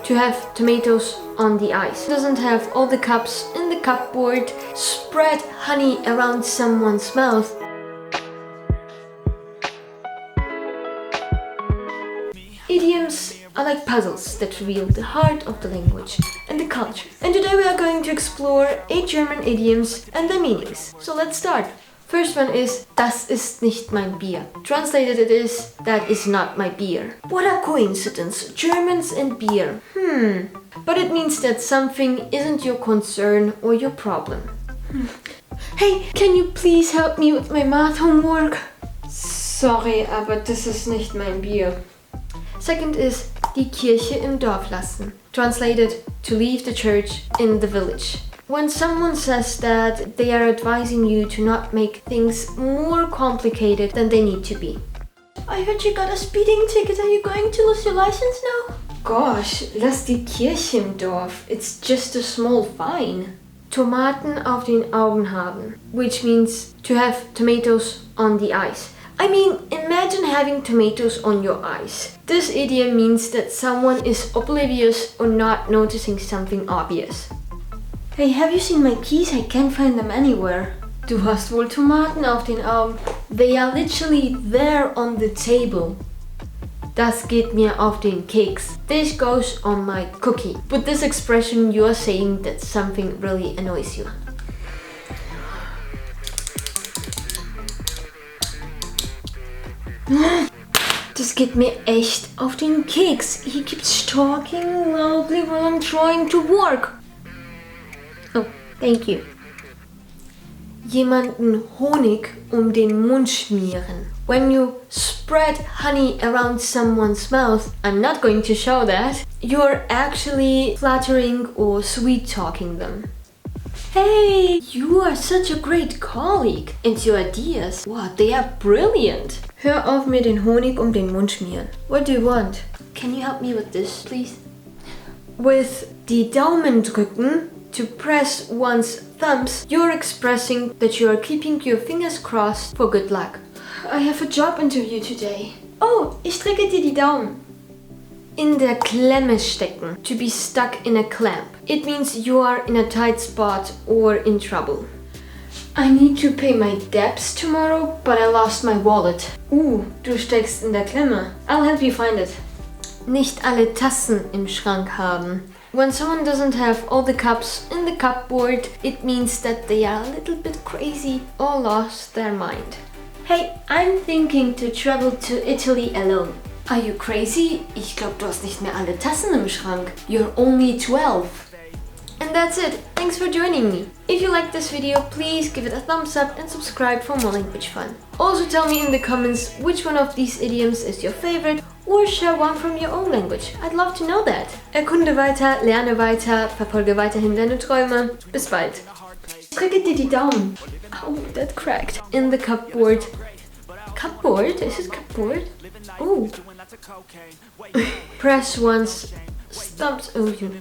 to have tomatoes on the ice. Doesn't have all the cups in the cupboard. Spread honey around someone's mouth. Idioms are like puzzles that reveal the heart of the language and the culture. And today we are going to explore 8 German idioms and their meanings. So let's start. First one is, das ist nicht mein Bier. Translated it is, that is not my beer. What a coincidence, Germans and beer. But it means that something isn't your concern or your problem. Hey, can you please help me with my math homework? Sorry, aber das ist nicht mein Bier. Second is, die Kirche im Dorf lassen. Translated, to leave the church in the village. When someone says that, they are advising you to not make things more complicated than they need to be. I heard you got a speeding ticket. Are you going to lose your license now? Gosh, lass die Kirche im Dorf. It's just a small fine. Tomaten auf den Augen haben, which means to have tomatoes on the eyes. I mean, imagine having tomatoes on your eyes. This idiom means that someone is oblivious or not noticing something obvious. Hey, have you seen my keys? I can't find them anywhere. Du hast wohl Tomaten auf den Augen. They are literally there on the table. Das geht mir auf den Keks. This goes on my cookie. With this expression, you are saying that something really annoys you. Das geht mir echt auf den Keks. He keeps talking loudly while I'm trying to work. Oh, thank you. Jemandem Honig den Mund schmieren. When you spread honey around someone's mouth, I'm not going to show that, you're actually flattering or sweet-talking them. Hey, you are such a great colleague. And your ideas, wow, they are brilliant. Hör auf mir den Honig den Mund schmieren. What do you want? Can you help me with this, please? With die Daumen drücken, to press one's thumbs, you're expressing that you are keeping your fingers crossed for good luck. I have a job interview today. Oh, ich drücke dir die Daumen. In der Klemme stecken, to be stuck in a clamp. It means you are in a tight spot or in trouble. I need to pay my debts tomorrow, but I lost my wallet. Du steckst in der Klemme. I'll help you find it. Nicht alle Tassen im Schrank haben. When someone doesn't have all the cups in the cupboard, it means that they are a little bit crazy or lost their mind. Hey, I'm thinking to travel to Italy alone. Are you crazy? Ich glaube, du hast nicht mehr alle Tassen im Schrank. You're only 12. And that's it. Thanks for joining me. If you liked this video, please give it a thumbs up and subscribe for more language fun. Also tell me in the comments which one of these idioms is your favorite or share one from your own language. I'd love to know that. Erkunde weiter, lerne weiter, verfolge weiterhin deine Träume. Bis bald. Drücke dir die Daumen. Oh, that cracked. In the cupboard. Cupboard? Is it cupboard? Oh. Press one's thumbs. Oh, you.